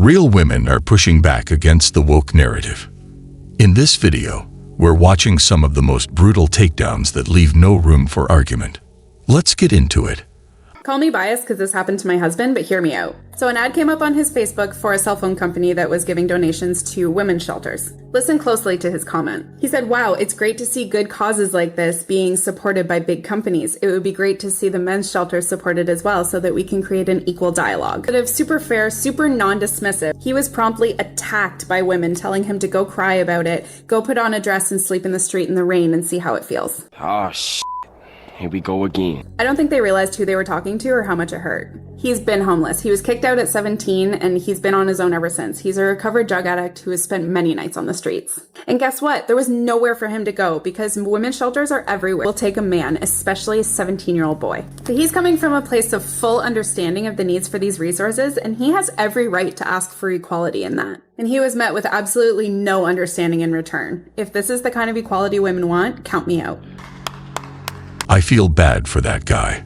Real women are pushing back against the woke narrative. In this video, we're watching some of the most brutal takedowns that leave no room for argument. Let's get into it. Call me biased because this happened to my husband, but hear me out. So an ad came up on his Facebook for a cell phone company that was giving donations to women's shelters. Listen closely to his comment. He said, "Wow, it's great to see good causes like this being supported by big companies. It would be great to see the men's shelters supported as well so that we can create an equal dialogue." Instead of super fair, super non-dismissive, he was promptly attacked by women telling him to go cry about it, go put on a dress and sleep in the street in the rain and see how it feels. Oh, shit. Here we go again. I don't think they realized who they were talking to or how much it hurt. He's been homeless. He was kicked out at 17 and he's been on his own ever since. He's a recovered drug addict who has spent many nights on the streets. And guess what? There was nowhere for him to go because women's shelters are everywhere. Will take a man, especially a 17-year-old boy. So he's coming from a place of full understanding of the needs for these resources, and he has every right to ask for equality in that. And he was met with absolutely no understanding in return. If this is the kind of equality women want, count me out. I feel bad for that guy.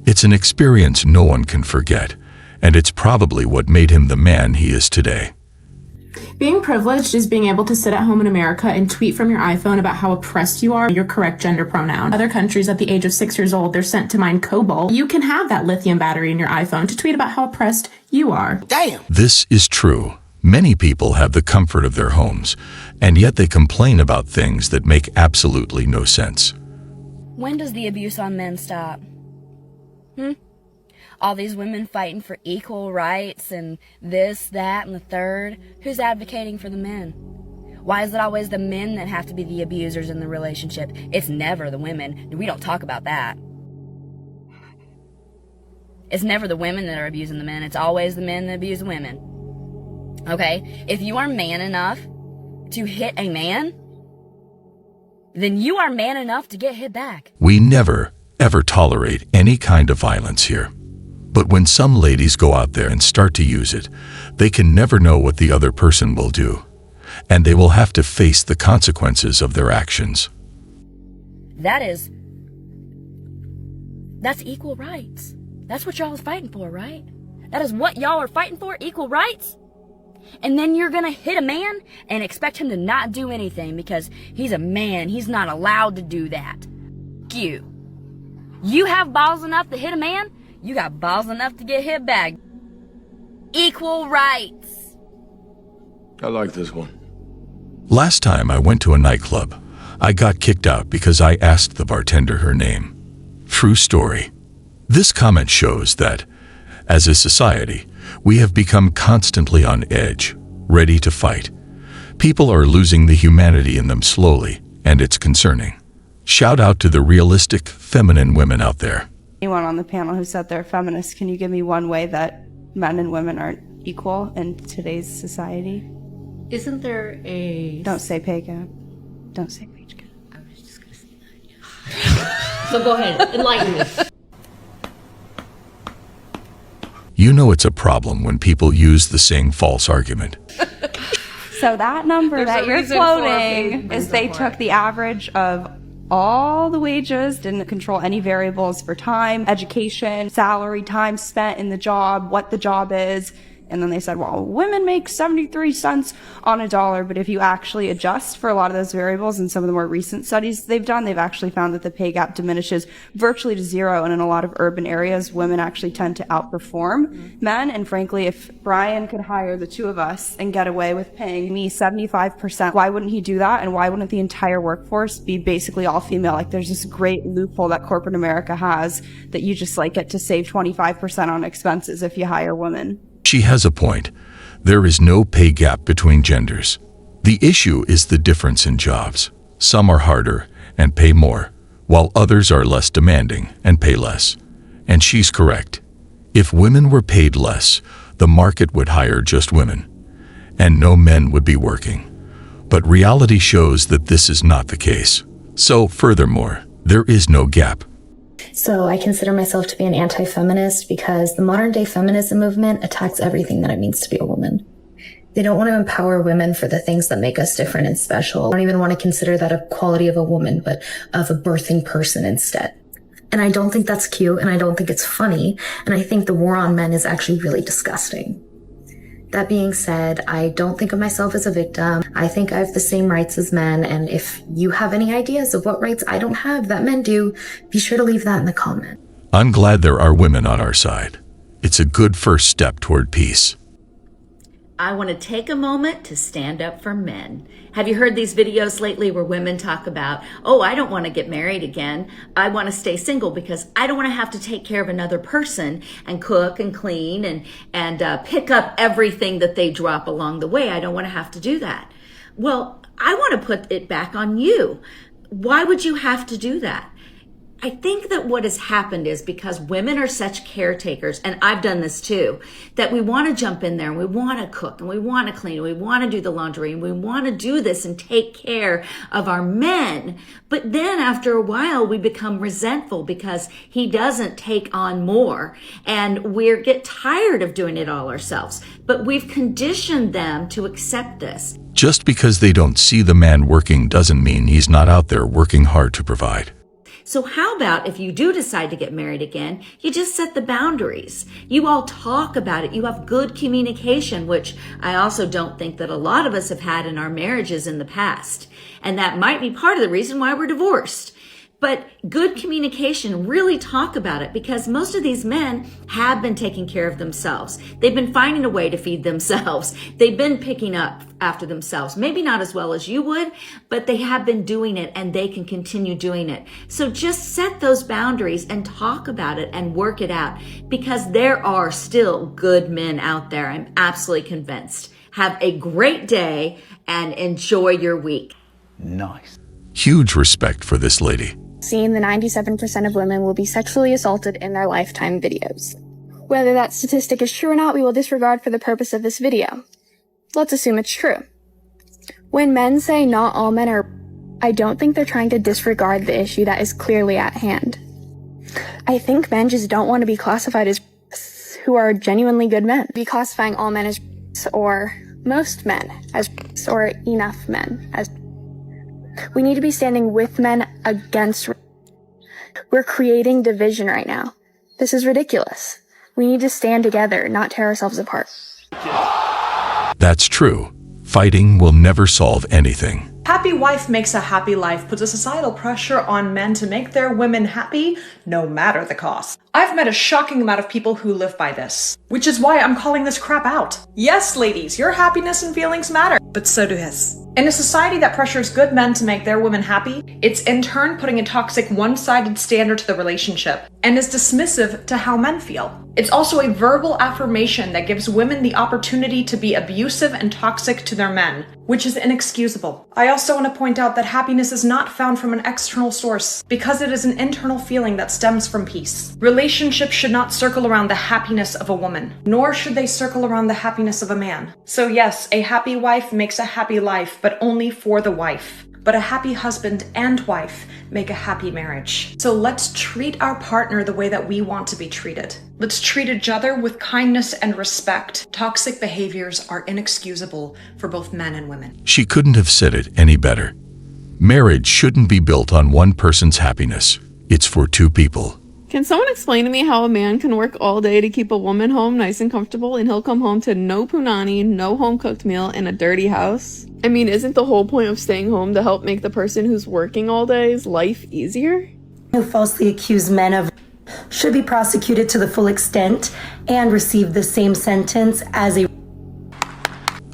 It's an experience no one can forget, and it's probably what made him the man he is today. Being privileged is being able to sit at home in America and tweet from your iPhone about how oppressed you are, your correct gender pronoun. Other countries, at the age of 6 years old, they're sent to mine cobalt. You can have that lithium battery in your iPhone to tweet about how oppressed you are. Damn! This is true. Many people have the comfort of their homes, and yet they complain about things that make absolutely no sense. When does the abuse on men stop? All these women fighting for equal rights and this, that, and the third. Who's advocating for the men? Why is it always the men that have to be the abusers in the relationship? It's never the women. We don't talk about that. It's never the women that are abusing the men. It's always the men that abuse the women. Okay? If you are man enough to hit a man, then you are man enough to get hit back. We never, ever tolerate any kind of violence here. But when some ladies go out there and start to use it, they can never know what the other person will do, and they will have to face the consequences of their actions. That's equal rights. That's what y'all is fighting for, right? That is what y'all are fighting for, equal rights? And then you're gonna hit a man and expect him to not do anything because he's a man. He's not allowed to do that. You have balls enough to hit a man, you got balls enough to get hit back. Equal rights. I like this one. Last time I went to a nightclub, I got kicked out because I asked the bartender her name. True story. This comment shows that, as a society, we have become constantly on edge, ready to fight. People are losing the humanity in them slowly, and it's concerning. Shout out to the realistic, feminine women out there. Anyone on the panel who said they're feminists, can you give me one way that men and women aren't equal in today's society? Isn't there a... Don't say pay gap. Don't say wage gap. I was just going to say that, yeah. So go ahead, enlighten me. You know it's a problem when people use the same false argument. So that number that you're quoting is they took the average of all the wages, didn't control any variables for time, education, salary, time spent in the job, what the job is. And then they said, well, women make 73 cents on a dollar. But if you actually adjust for a lot of those variables in some of the more recent studies they've done, they've actually found that the pay gap diminishes virtually to zero. And in a lot of urban areas, women actually tend to outperform men. And frankly, if Brian could hire the two of us and get away with paying me 75%, why wouldn't he do that? And why wouldn't the entire workforce be basically all female? Like there's this great loophole that corporate America has that you just like get to save 25% on expenses if you hire women. She has a point. There is no pay gap between genders. The issue is the difference in jobs. Some are harder and pay more, while others are less demanding and pay less. And she's correct. If women were paid less, the market would hire just women, and no men would be working. But reality shows that this is not the case. So, furthermore, there is no gap. So I consider myself to be an anti-feminist because the modern day feminism movement attacks everything that it means to be a woman. They don't want to empower women for the things that make us different and special. I don't even want to consider that a quality of a woman, but of a birthing person instead. And I don't think that's cute, and I don't think it's funny, and I think the war on men is actually really disgusting. That being said, I don't think of myself as a victim. I think I have the same rights as men, and if you have any ideas of what rights I don't have that men do, be sure to leave that in the comment. I'm glad there are women on our side. It's a good first step toward peace. I want to take a moment to stand up for men. Have you heard these videos lately where women talk about, oh, I don't want to get married again. I want to stay single because I don't want to have to take care of another person and cook and clean and pick up everything that they drop along the way. I don't want to have to do that. Well, I want to put it back on you. Why would you have to do that? I think that what has happened is because women are such caretakers, and I've done this too, that we want to jump in there and we want to cook and we want to clean and we want to do the laundry and we want to do this and take care of our men. But then after a while, we become resentful because he doesn't take on more and we get tired of doing it all ourselves. But we've conditioned them to accept this. Just because they don't see the man working doesn't mean he's not out there working hard to provide. So how about if you do decide to get married again, you just set the boundaries. You all talk about it. You have good communication, which I also don't think that a lot of us have had in our marriages in the past. And that might be part of the reason why we're divorced. But good communication, really talk about it, because most of these men have been taking care of themselves. They've been finding a way to feed themselves. They've been picking up after themselves. Maybe not as well as you would, but they have been doing it and they can continue doing it. So just set those boundaries and talk about it and work it out, because there are still good men out there. I'm absolutely convinced. Have a great day and enjoy your week. Nice. Huge respect for this lady. Seeing the 97% of women will be sexually assaulted in their lifetime videos. Whether that statistic is true or not, we will disregard for the purpose of this video. Let's assume it's true. When men say not all men are, I don't think they're trying to disregard the issue that is clearly at hand. I think men just don't want to be classified as who are genuinely good men. Be classifying all men as or most men as or enough men as. We need to be standing with men against. We're creating division right now. This is ridiculous. We need to stand together, not tear ourselves apart. That's true. Fighting will never solve anything. Happy wife makes a happy life puts a societal pressure on men to make their women happy, no matter the cost. I've met a shocking amount of people who live by this, which is why I'm calling this crap out. Yes, ladies, your happiness and feelings matter, but so do his. In a society that pressures good men to make their women happy, it's in turn putting a toxic one-sided standard to the relationship and is dismissive to how men feel. It's also a verbal affirmation that gives women the opportunity to be abusive and toxic to their men, which is inexcusable. I also want to point out that happiness is not found from an external source because it is an internal feeling that stems from peace. Relationships should not circle around the happiness of a woman, nor should they circle around the happiness of a man. So yes, a happy wife makes a happy life, but only for the wife. But a happy husband and wife make a happy marriage. So let's treat our partner the way that we want to be treated. Let's treat each other with kindness and respect. Toxic behaviors are inexcusable for both men and women. She couldn't have said it any better. Marriage shouldn't be built on one person's happiness. It's for two people. Can someone explain to me how a man can work all day to keep a woman home nice and comfortable and he'll come home to no punani, no home-cooked meal, and a dirty house? I mean, isn't the whole point of staying home to help make the person who's working all day's life easier? Who falsely accuse men of should be prosecuted to the full extent and receive the same sentence as a...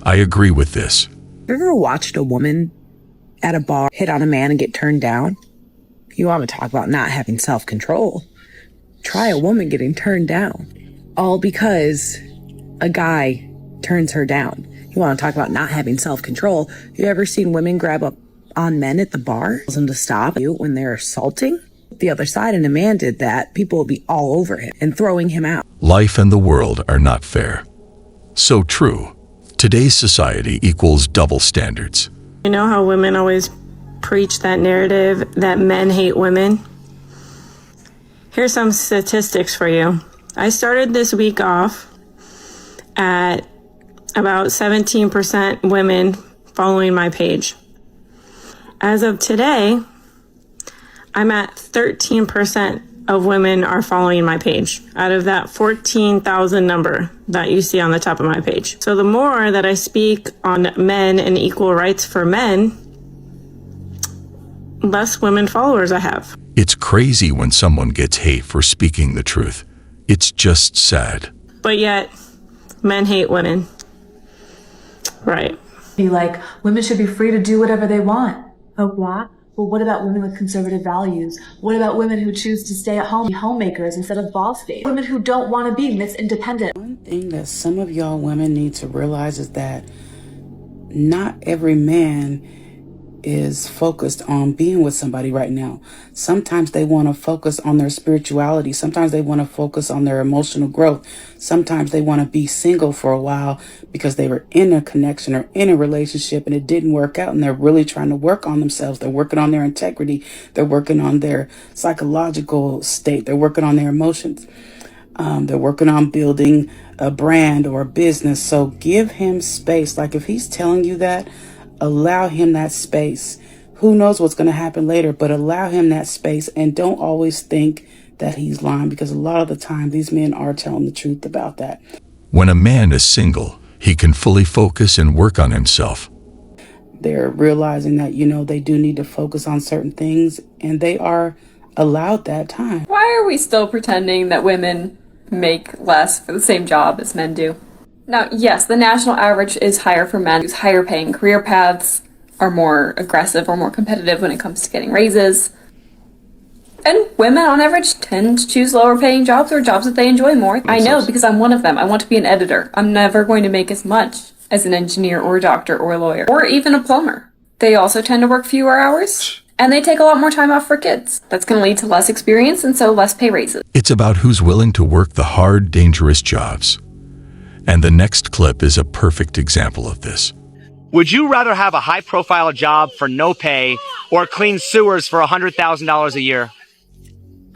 I agree with this. Have you ever watched a woman at a bar hit on a man and get turned down? You want to talk about not having self-control. Try a woman getting turned down, all because a guy turns her down. You want to talk about not having self-control. You ever seen women grab up on men at the bar, tells them to stop you when they're assaulting? The other side, and a man did that, people will be all over him and throwing him out. Life and the world are not fair. So true. Today's society equals double standards. You know how women always preach that narrative that men hate women? Here's some statistics for you. I started this week off at about 17% women following my page. As of today, I'm at 13% of women are following my page out of that 14,000 number that you see on the top of my page. So the more that I speak on men and equal rights for men, less women followers I have. It's crazy when someone gets hate for speaking the truth. It's just sad. But yet, men hate women. Right. Be like, women should be free to do whatever they want. Oh, what? Well, what about women with conservative values? What about women who choose to stay at home, be homemakers instead of boss babes? Women who don't want to be Miss Independent. One thing that some of y'all women need to realize is that not every man is focused on being with somebody right now. Sometimes they want to focus on their spirituality. Sometimes they want to focus on their emotional growth. Sometimes they want to be single for a while because they were in a connection or in a relationship and it didn't work out, and they're really trying to work on themselves. They're working on their integrity. They're working on their psychological state. They're working on their emotions. They're working on building a brand or a business. So give him space. Like if he's telling you that, allow him that space. Who knows what's going to happen later, but allow him that space, and don't always think that he's lying, because a lot of the time these men are telling the truth about that. When a man is single, he can fully focus and work on himself. They're realizing that, they do need to focus on certain things, and they are allowed that time. Why are we still pretending that women make less for the same job as men do? Now, yes, the national average is higher for men whose higher paying career paths are more aggressive or more competitive when it comes to getting raises. And women, on average, tend to choose lower paying jobs or jobs that they enjoy more. I know, because I'm one of them. I want to be an editor. I'm never going to make as much as an engineer or a doctor or a lawyer or even a plumber. They also tend to work fewer hours, and they take a lot more time off for kids. That's going to lead to less experience and so less pay raises. It's about who's willing to work the hard, dangerous jobs. And the next clip is a perfect example of this. Would you rather have a high-profile job for no pay or clean sewers for $100,000 a year?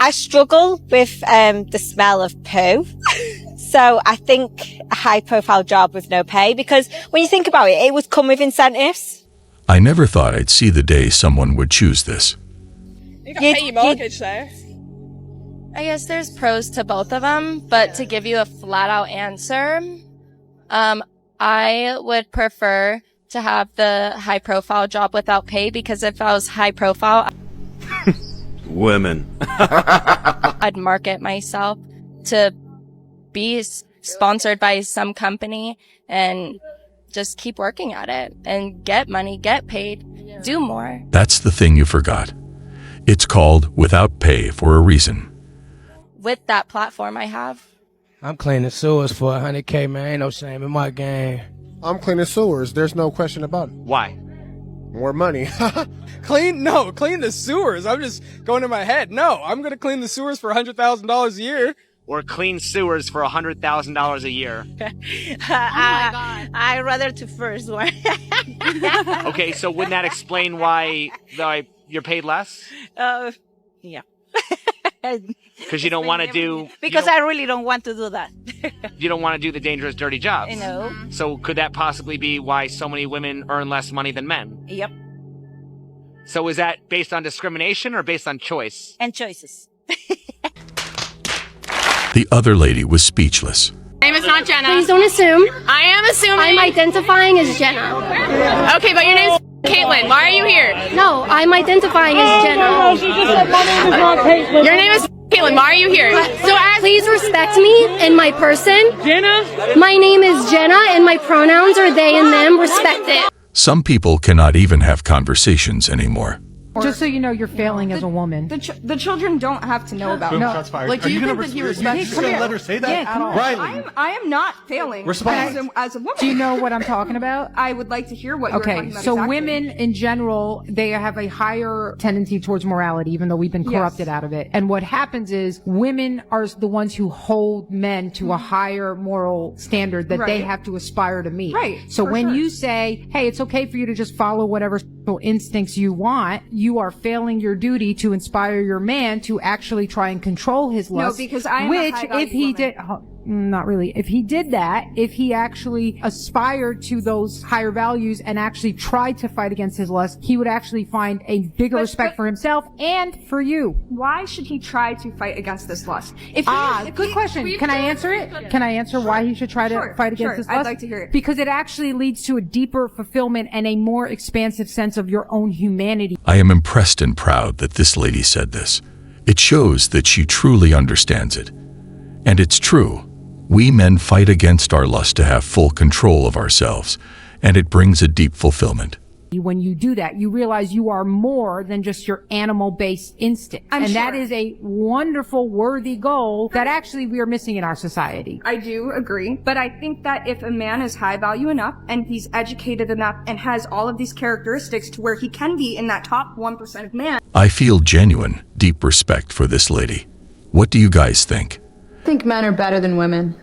I struggle with the smell of poo. So I think a high-profile job with no pay, because when you think about it, it would come with incentives. I never thought I'd see the day someone would choose this. You got to pay your mortgage there. I guess there's pros to both of them, but to give you a flat-out answer, I would prefer to have the high-profile job without pay, because if I was high-profile, Women. I'd market myself to be sponsored by some company and just keep working at it and get money, get paid, do more. That's the thing you forgot. It's called without pay for a reason. With that platform I have. I'm cleaning sewers for $100K, man. Ain't no shame in my game. I'm cleaning sewers. There's no question about it. Why? More money. Clean the sewers. I'm just going in my head. No, I'm going to clean the sewers for $100,000 a year. Or clean sewers for $100,000 a year. Oh my God. I'd rather the first one. Okay, so wouldn't that explain why you're paid less? Yeah. Because you don't want to do... Because I really don't want to do that. You don't want to do the dangerous, dirty jobs. No. So could that possibly be why so many women earn less money than men? Yep. So is that based on discrimination or based on choice? And choices. The other lady was speechless. My name is not Jenna. Please don't assume. I am assuming. I'm identifying as Jenna. Okay, but your name's Caitlin. Why are you here? No, I'm identifying as Jenna. Your name is Caitlin. Why are you here? Please respect me and my person. Jenna? My name is Jenna and my pronouns are they and them. Respect it. Some people cannot even have conversations anymore. Just so you know, you're failing as a woman. The children don't have to know about Boom, it. shots fired. Like, Are you think gonna that he res- respects you just gonna let her say that? Yeah, At all? Riley. I am not failing Respond. as a woman. Do you know what I'm talking about? I would like to hear what you're talking Okay, about. so exactly. women in general, they have a higher tendency towards morality, even though we've been corrupted out of it. And what happens is women are the ones who hold men to a higher moral standard that they Right. have to aspire to meet. Right, So for when sure. you say, hey, it's okay for you to just follow whatever sexual instincts you want, you are failing your duty to inspire your man to actually try and control his No, lust. because I am a which, high-value if he woman. did, not really. If he did that, if he actually aspired to those higher values and actually tried to fight against his lust, he would actually find a bigger respect for himself and for you. Why should he try to fight against this lust? Good question. Can I answer it? Can I answer why he should try to fight against this lust? I'd like to hear it. Because it actually leads to a deeper fulfillment and a more expansive sense of your own humanity. I am impressed and proud that this lady said this. It shows that she truly understands it. And it's true. We men fight against our lust to have full control of ourselves, and it brings a deep fulfillment. When you do that, you realize you are more than just your animal-based instinct. That is a wonderful, worthy goal that actually we are missing in our society. I do agree, but I think that if a man is high value enough and he's educated enough and has all of these characteristics to where he can be in that top 1% of man. I feel genuine, deep respect for this lady. What do you guys think? I think men are better than women.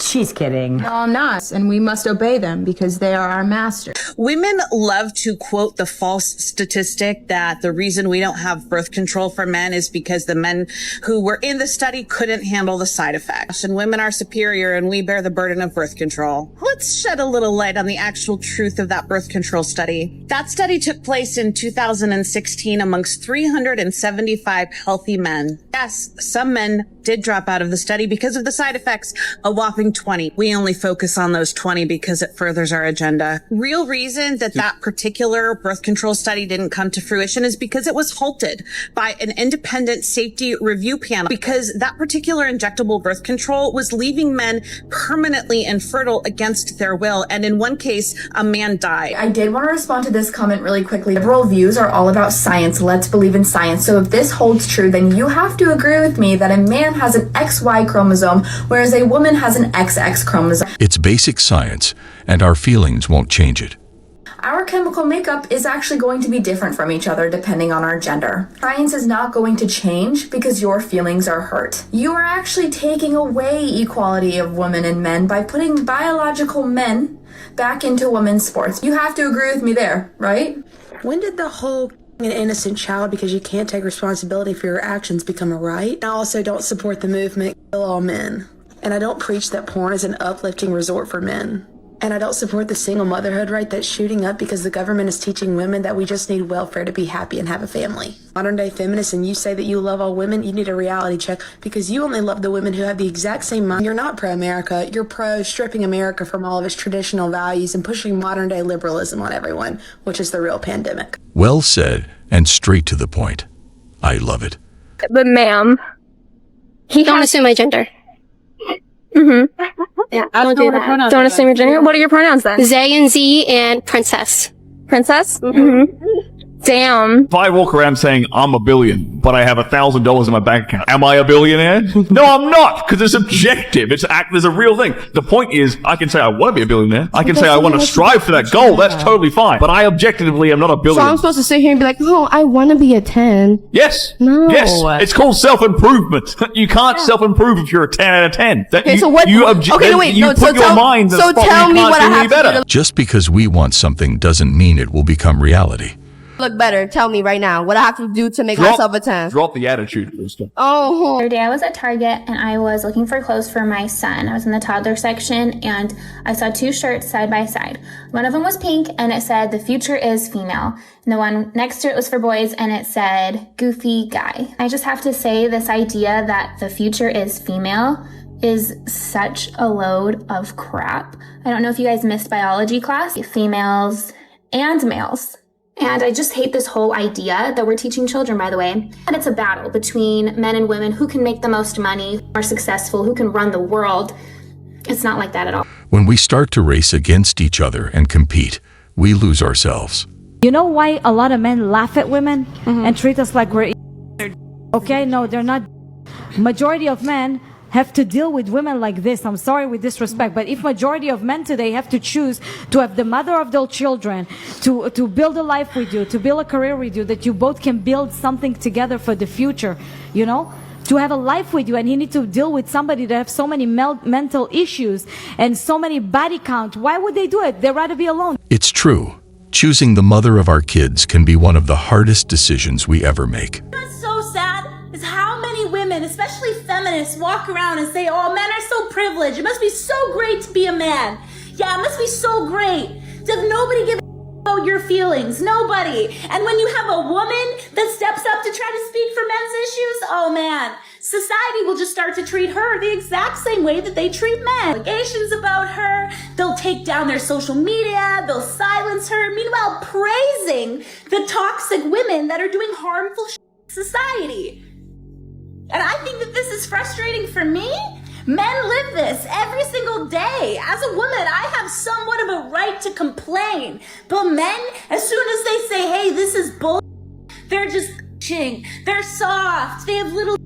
She's kidding. No, I'm not. And we must obey them because they are our master. Women love to quote the false statistic that the reason we don't have birth control for men is because the men who were in the study couldn't handle the side effects. And women are superior and we bear the burden of birth control. Let's shed a little light on the actual truth of that birth control study. That study took place in 2016 amongst 375 healthy men. Yes, some men did drop out of the study because of the side effects, a whopping 20. We only focus on those 20 because it furthers our agenda. Real reason that particular birth control study didn't come to fruition is because it was halted by an independent safety review panel because that particular injectable birth control was leaving men permanently infertile against their will. And in one case, a man died. I did want to respond to this comment really quickly. Liberal views are all about science. Let's believe in science. So if this holds true, then you have to agree with me that a man has an XY chromosome, whereas a woman has an XX chromosome. It's basic science, and our feelings won't change it. Our chemical makeup is actually going to be different from each other depending on our gender. Science is not going to change because your feelings are hurt. You are actually taking away equality of women and men by putting biological men back into women's sports. You have to agree with me there, right? When did the whole an innocent child because you can't take responsibility for your actions become a right? I also don't support the movement, kill all men. And I don't preach that porn is an uplifting resort for men. And I don't support the single motherhood right that's shooting up because the government is teaching women that we just need welfare to be happy and have a family. Modern day feminists, and you say that you love all women, you need a reality check because you only love the women who have the exact same mind. You're not pro-America, you're pro-stripping America from all of its traditional values and pushing modern day liberalism on everyone, which is the real pandemic. Well said, and straight to the point. I love it. But ma'am, don't assume my gender. Yeah, don't do that. Don't assume your gender. What are your pronouns then? They and Z and princess. Princess? Damn. If I walk around saying I'm a billion, but I have $1,000 in my bank account, am I a billionaire? No, I'm not, because it's objective. There's a real thing. The point is, I can say I want to be a billionaire. I can say I want to strive for that goal. That's totally fine. But I objectively am not a So billionaire. I'm supposed to sit here and be like, oh, I want to be a 10. Yes. No. Yes. It's called self-improvement. You can't self-improve if you're a 10 out of 10. Okay, so what? Okay, wait. You No, put your mind in a spot where tell you me can't what do I any have to better. do to Just because we want something doesn't mean it will become reality. look better. Tell me right now what I have to do to make myself a 10. Drop the attitude, Krista. Oh. The other day I was at Target and I was looking for clothes for my son. I was in the toddler section and I saw two shirts side by side. One of them was pink and it said, "The future is female." And the one next to it was for boys and it said, "Goofy guy." I just have to say this idea that the future is female is such a load of crap. I don't know if you guys missed biology class. Females and males. And I just hate this whole idea that we're teaching children, by the way. And it's a battle between men and women who can make the most money, are successful, who can run the world. It's not like that at all. When we start to race against each other and compete, we lose ourselves. You know why a lot of men laugh at women and treat us like we're okay? No, they're not. Majority of men have to deal with women like this. I'm sorry with disrespect, but if majority of men today have to choose to have the mother of their children, to build a life with you, to build a career with you, that you both can build something together for the future, you know? To have a life with you, and you need to deal with somebody that have so many mental issues and so many body count. Why would they do it? They'd rather be alone. It's true. Choosing the mother of our kids can be one of the hardest decisions we ever make. What's so sad is how many women, especially feminists, feminists walk around and say, oh, men are so privileged. It must be so great to be a man. Yeah, it must be so great. Does nobody give a about your feelings? Nobody. And when you have a woman that steps up to try to speak for men's issues, oh man, society will just start to treat her the exact same way that they treat men. Allegations about her, they'll take down their social media, they'll silence her, meanwhile praising the toxic women that are doing harmful shit to society. And I think that this is frustrating for me. Men live this every single day. As a woman, I have somewhat of a right to complain. But men, as soon as they say, hey, this is bull, they're just bitching. They're soft. They have little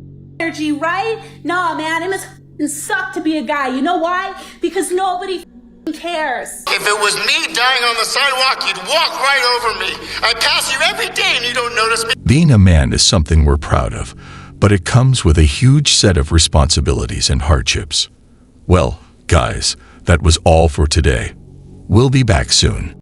energy, right? Nah, man, it must suck to be a guy. You know why? Because nobody cares. If it was me dying on the sidewalk, you'd walk right over me. I pass you every day and you don't notice me. Being a man is something we're proud of, but it comes with a huge set of responsibilities and hardships. Well, guys, that was all for today. We'll be back soon.